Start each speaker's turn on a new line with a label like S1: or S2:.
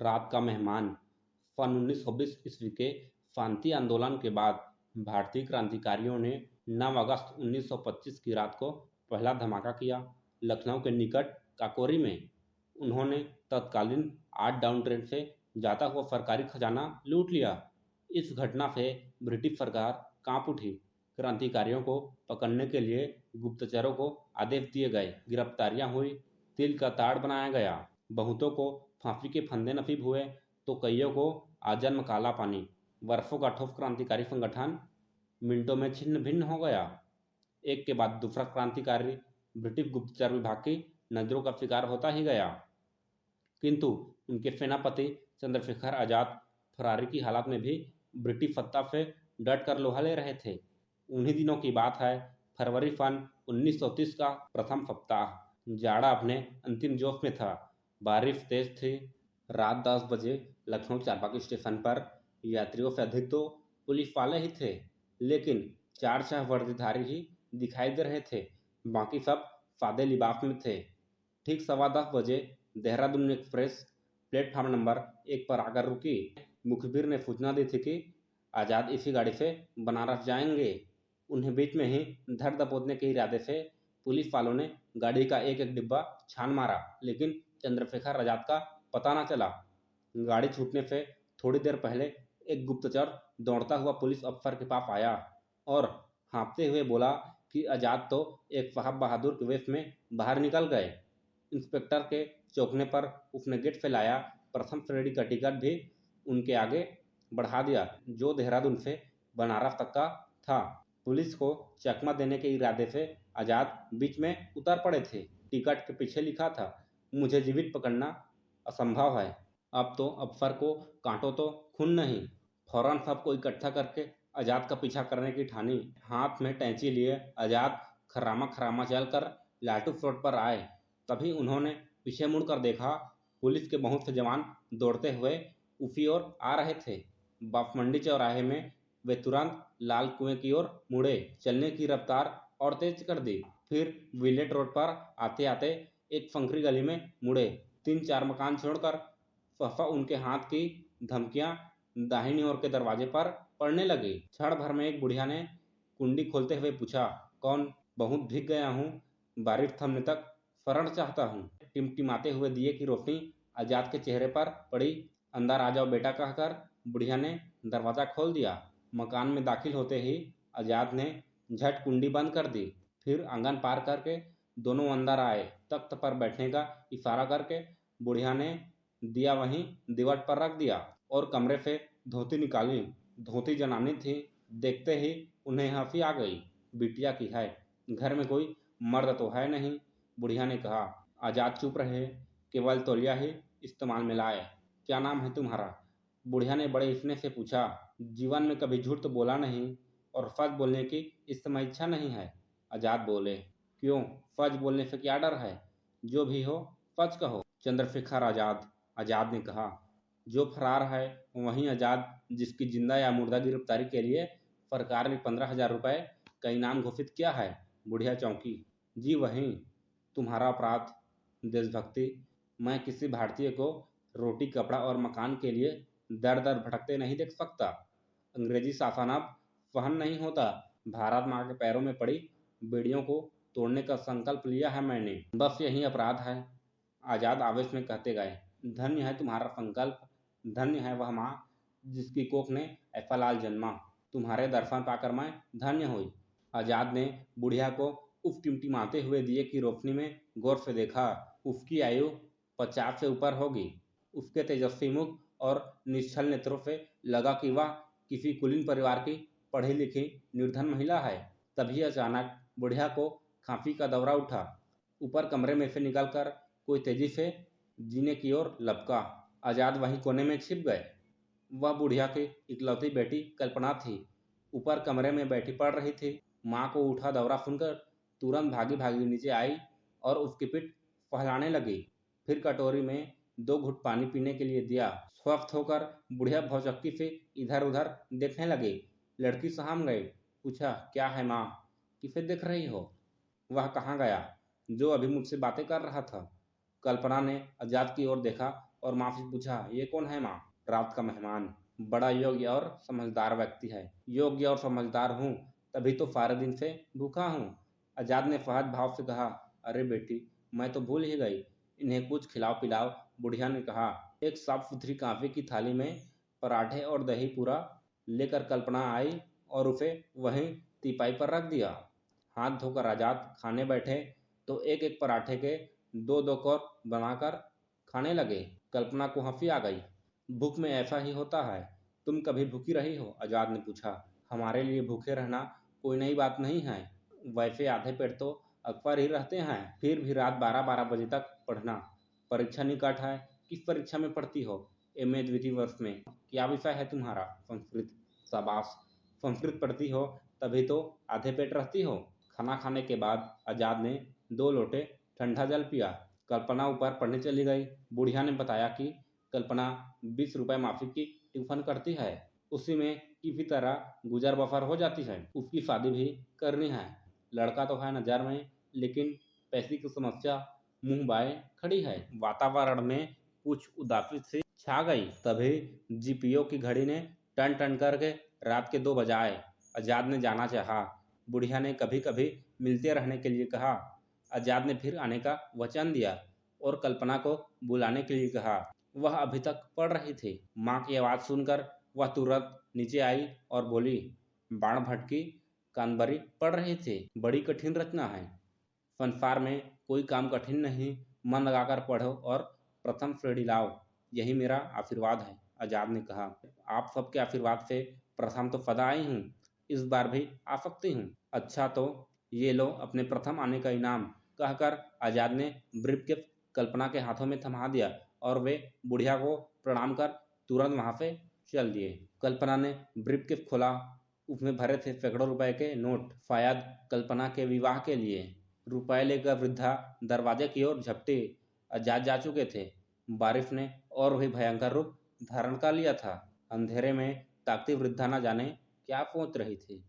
S1: रात का मेहमान। सन 1920 ईस्वी के शांति आंदोलन के बाद भारतीय क्रांतिकारियों ने 9 अगस्त 1925 की रात को पहला धमाका किया। लखनऊ के निकट काकोरी में उन्होंने तत्कालीन 8 डाउन ट्रेन से जाता हुआ सरकारी खजाना लूट लिया। इस घटना से ब्रिटिश सरकार कांप उठी। क्रांतिकारियों को पकड़ने के लिए गुप्तचरों को आदेश दिए गए। गिरफ्तारियां हुई, तिल का ताड़ बनाया गया। बहुतों को फांसी के फंदे नसीब हुए तो कईयों को आजन्म काला पानी। वर्षों का ठोस क्रांतिकारी संगठन मिनटों में छिन्न भिन्न हो गया। एक के बाद दूसरा क्रांतिकारी ब्रिटिश गुप्तचर विभाग की नजरों का शिकार होता ही गया, किंतु उनके सेनापति चंद्रशेखर आजाद फरारी की हालत में भी ब्रिटिश सत्ता से डट कर लोहा ले रहे थे। उन्हीं दिनों की बात है, फरवरी सन 1930 का प्रथम सप्ताह। जाड़ा अपने अंतिम जोश में था। बारिश तेज थी। रात 10 बजे लखनऊ चारबाग स्टेशन पर यात्रियों से अधिक तो पुलिस वाले ही थे, लेकिन 4-6 वर्दीधारी ही दिखाई दे रहे थे। बाकी सब सादे लिबास में थे। ठीक 10:15 बजे देहरादून एक्सप्रेस प्लेटफार्म नंबर 1 पर आकर रुकी। मुखबिर ने सूचना दी थी कि आजाद इसी गाड़ी से बनारस जाएंगे। उन्हें बीच में ही धर दबोचने के इरादे से पुलिस वालों ने गाड़ी का एक एक डिब्बा छान मारा, लेकिन चंद्रशेखर आजाद का पता न चला। गाड़ी छूटने से थोड़ी देर पहले एक गुप्तचर दौड़ता हुआ पुलिस अफसर के पास आया और हाँफते हुए बोला कि आजाद तो एक साहब बहादुर के वेश में बाहर निकल गए। इंस्पेक्टर के चौंकने पर उसने गेट से लाया प्रथम श्रेणी का टिकट भी उनके आगे बढ़ा दिया, जो देहरादून से बनारस तक का था। पुलिस को चकमा देने के इरादे से आजाद बीच में उतर पड़े थे। टिकट के पीछे लिखा था, मुझे जीवित पकड़ना असंभव है। अब तो अफसर को कांटो तो खून नहीं। फौरन सबको इकट्ठा करके आजाद का पीछा करने की ठानी। हाथ में टैंची लिए आजाद खर्रामा खर्रामा चलकर लाटू रोड पर आए। तभी उन्होंने पीछे मुड़कर देखा, पुलिस के बहुत से जवान दौड़ते हुए उसी ओर आ रहे थे। बापमंडी चौराहे में वे तुरंत लाल कुएं की ओर मुड़े, चलने की रफ्तार और तेज कर दी। फिर विलेट रोड पर आते आते एक संकरी गली में मुड़े। 3-4 मकान छोड़कर सहसा उनके हाथ की धमकियां दाहिनी ओर के दरवाजे पर पड़ने लगी। क्षण भर में एक बुढ़िया ने कुंडी खोलते हुए पूछा, कौन? बहुत भीग गया हूँ, बारिश थमने तक शरण चाहता हूँ। टिमटिमाते हुए दिए की रोशनी आजाद के चेहरे पर पड़ी। अंदर आ जाओ बेटा कहकर बुढ़िया ने दरवाजा खोल दिया। मकान में दाखिल होते ही आजाद ने झट कुंडी बंद कर दी। फिर आंगन पार करके दोनों अंदर आए। तख्त पर बैठने का इशारा करके बुढ़िया ने दिया वहीं दीवार पर रख दिया और कमरे से धोती निकाली। धोती जनानी थी। देखते ही उन्हें हंसी आ गई। बिटिया की है, घर में कोई मर्द तो है नहीं, बुढ़िया ने कहा। आजाद चुप रहे, केवल तौलिया ही इस्तेमाल में लाए। क्या नाम है तुम्हारा? बुढ़िया ने बड़े इफ़ने से पूछा। जीवन में कभी झूठ तो बोला नहीं और सच बोलने की इस समय इच्छा नहीं है, आजाद बोले। क्यों? सच बोलने से क्या डर है? जो भी हो सच कहो। चंद्रशेखर आजाद, आजाद ने कहा। जो फरार है वही आजाद, जिसकी जिंदा या मुर्दा गिरफ्तारी के लिए सरकार ने 15,000 रुपए का इनाम घोषित किया है। बुढ़िया चौंकी। जी वही। तुम्हारा अपराध? देशभक्ति। मैं किसी भारतीय को रोटी कपड़ा और मकान के लिए दर दर भटकते नहीं देख सकता। अंग्रेजी शासन अब सहन नहीं होता। भारत माँ के पैरों में पड़ी बेड़ियों को तोड़ने का संकल्प लिया है मैंने। बस यही अपराध है, आजाद आवेश में कहते गए। धन्य है तुम्हारा संकल्प, धन्य है वह माँ जिसकी कोख ने ऐसा लाल जन्मा। तुम्हारे दर्शन पाकर मैं धन्य हुई। आजाद ने बुढ़िया को उफ टिमटिमाते हुए दिए की रोशनी में गौर से देखा। उसकी आयु 50 से ऊपर होगी। उसके तेजस्वी मुख और निश्चल नेत्रों से लगा कि वह किसी कुलीन परिवार की पढ़ी लिखी निर्धन महिला है। तभी अचानक बुढ़िया को खांसी का दौरा उठा। ऊपर कमरे में से निकलकर कोई तेजी से जीने की ओर लपका। आजाद वहीं कोने में छिप गए। वह बुढ़िया की इकलौती बेटी कल्पना थी। ऊपर कमरे में बैठी पड़ रही थी। माँ को उठा दौरा सुनकर तुरंत भागी भागी नीचे आई और उसकी पीठ फहलाने लगी। फिर कटोरी में 2 घुट पानी पीने के लिए दिया। स्वस्थ होकर बुढ़िया भौचक्की से इधर उधर देखने लगी। लड़की सहम गई। पूछा, क्या है माँ? किसे देख रही हो? वह कहाँ गया जो अभी मुझसे बातें कर रहा था? कल्पना ने आजाद की ओर देखा और माँ से पूछा, ये कौन है माँ? रात का मेहमान बड़ा योग्य और समझदार व्यक्ति है। योग्य और समझदार हूँ तभी तो सारे दिन से भूखा हूँ। आजाद ने फहद भाव से कहा, अरे बेटी, मैं तो भूल ही गई, इन्हें कुछ खिलाओ पिलाओ। बुढ़िया ने कहा। एक साफ सुथरी कांसे की थाली में पराठे और दही पूरा लेकर कल्पना आई और उसे वहीं टीपाई पर रख दिया। हाथ धोकर आजाद खाने बैठे तो एक एक पराठे के दो दो कौर बनाकर खाने लगे। कल्पना को हंसी आ गई। भूख में ऐसा ही होता है। तुम कभी भूखी रही हो? आजाद ने पूछा। हमारे लिए भूखे रहना कोई नई बात नहीं है। वैसे आधे पेट तो अक्सर ही रहते हैं। फिर भी रात 12-12 बजे तक पढ़ना। परीक्षा निकट है। किस परीक्षा में पढ़ती हो? एमए द्वितीय वर्ष में। क्या विषय है तुम्हारा? संस्कृत। शाबाश, संस्कृत पढ़ती हो तभी तो आधे पेट रहती हो। खाना खाने के बाद आजाद ने 2 लोटे ठंडा जल पिया। कल्पना ऊपर पढ़ने चली गई। बुढ़िया ने बताया कि कल्पना 20 रुपए मासिक की ट्यूशन करती है। उसी में किसी तरह गुजर बसर हो जाती है। उसकी शादी भी करनी है। लड़का तो है नजर में, लेकिन पैसे की समस्या मुंह बाए खड़ी है। वातावरण में कुछ उदासी सी छा गई। तभी जीपीओ की घड़ी ने टन टन करके रात के 2 बजाए। आजाद ने जाना चाहा। बुढ़िया ने कभी कभी मिलते रहने के लिए कहा। आजाद ने फिर आने का वचन दिया और कल्पना को बुलाने के लिए कहा। वह अभी तक पढ़ रही थी। माँ की आवाज सुनकर वह तुरंत नीचे आई और बोली, बाण भट्ट की कादंबरी पढ़ रही थी। बड़ी कठिन रचना है। संसार में कोई काम कठिन नहीं। मन लगाकर पढ़ो और प्रथम श्रेणी लाओ, यही मेरा आशीर्वाद है। आजाद ने कहा। आप सबके आशीर्वाद से प्रथम तो सदा आई हूँ, इस बार भी आ सकती हूँ। अच्छा तो ये लो अपने प्रथम आने का इनाम, कहकर आजाद ने ब्रीफकेस कल्पना के हाथों में थमा दिया और वे बुढ़िया को प्रणाम कर तुरंत वहां से चल दिए। कल्पना ने ब्रीफकेस खोला। उसमें भरे थे सैकड़ों रुपए के नोट, शायद कल्पना के विवाह के लिए। रुपए लेकर वृद्धा दरवाजे की ओर झपटी। आजाद जा चुके थे। बारिश ने और भी भयंकर रूप धारण कर लिया था। अंधेरे में ताकती वृद्धा न जाने क्या सोच रही थी।